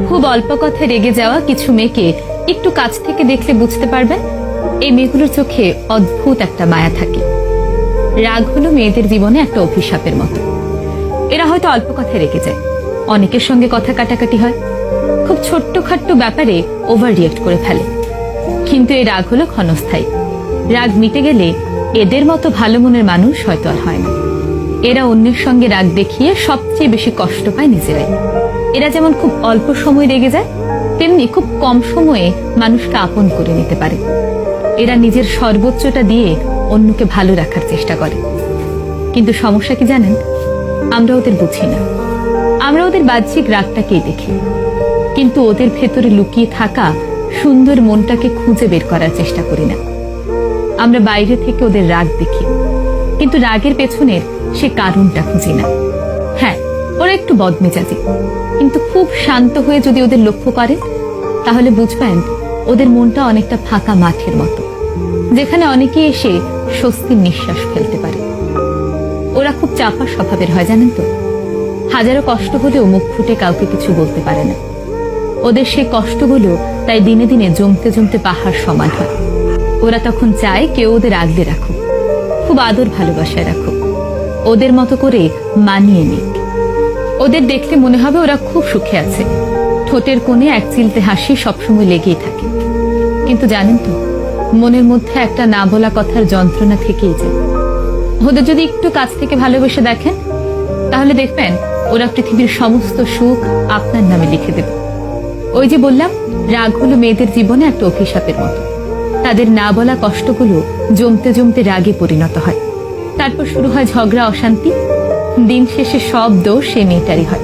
খুব অল্প কথায় রেগে যাওয়া কিছু মেয়েকে একটু কাছ থেকে দেখলে বুঝতে পারবেন এই মেয়েগুলোর চোখে অদ্ভুত একটা মায়া থাকে। রাগ হলো মেয়েদের জীবনে একটা অভিশাপের মতো। এরা হয়তো অল্প কথায় রেগে যায়, অনেকের সঙ্গে কথা কাটাকাটি হয়, খুব ছোট্টখাট্ট ব্যাপারে ওভার রিয়েক্ট করে ফেলে। কিন্তু এই রাগ হলো ক্ষণস্থায়ী। রাগ মিটে গেলে এদের মতো ভালো মনের মানুষ হয়তো আর হয় না। এরা অন্যের সঙ্গে রাগ দেখিয়ে সবচেয়ে বেশি কষ্ট পায় নিজেরাই। এরা যেমন খুব অল্প সময় রেগে যায়, তেমনি খুব কম সময়ে মানুষকে আপন করে নিতে পারে। এরা নিজের সর্বোচ্চটা দিয়ে অন্যকে ভালো রাখার চেষ্টা করে। কিন্তু সমস্যা কি জানেন, আমরা ওদের বুঝি না। আমরা ওদের বাহ্যিক রাগটাকেই দেখি, কিন্তু ওদের ভেতরে লুকিয়ে থাকা সুন্দর মনটাকে খুঁজে বের করার চেষ্টা করি না। আমরা বাইরে থেকে ওদের রাগ দেখি, কিন্তু রাগের পেছনের সে কারণটা খুঁজি না। হ্যাঁ, ওরা একটু বদমেজাজি, কিন্তু খুব শান্ত হয়ে যদি ওদের লক্ষ্য করেন তাহলে বুঝবেন ওদের মনটা অনেকটা ফাঁকা মাঠের মতো, যেখানে অনেকেই এসে স্বস্তির নিঃশ্বাস ফেলতে পারে। ওরা খুব চাপা স্বভাবের হয় জানেন তো। হাজারো কষ্ট হলেও মুখ ফুটে কাউকে কিছু বলতে পারে না। ওদের সেই কষ্টগুলো তাই দিনে দিনে জমতে জমতে পাহাড় সমান হয়। ওরা তখন চায় কেউ ওদের আগলে রাখুক, খুব আদর ভালোবাসায় রাখুক, ওদের মতো করে মানিয়ে নিক। ওদের দেখলে মনে হবে ওরা খুব সুখে আছে, ঠোঁটের কোণে এক চিলতে হাসি সবসময় লেগেই থাকে। কিন্তু জানেন তো, মনের মধ্যে একটা না বলা কথার যন্ত্রণা থেকেই যায়। ওদের যদি একটু কাছ থেকে ভালোবেসে দেখেন তাহলে দেখবেন ওরা পৃথিবীর সমস্ত সুখ আপনার নামে লিখে দেবে। ওই যে বললাম, রাগ হলো মেয়েদের জীবনে একটা অভিশাপের মতো। তাদের না বলা কষ্টগুলো জমতে জমতে রাগে পরিণত হয়, তারপর শুরু হয় ঝগড়া, অশান্তি। দিন শেষে সব দোষ সে মেয়েটারই হয়।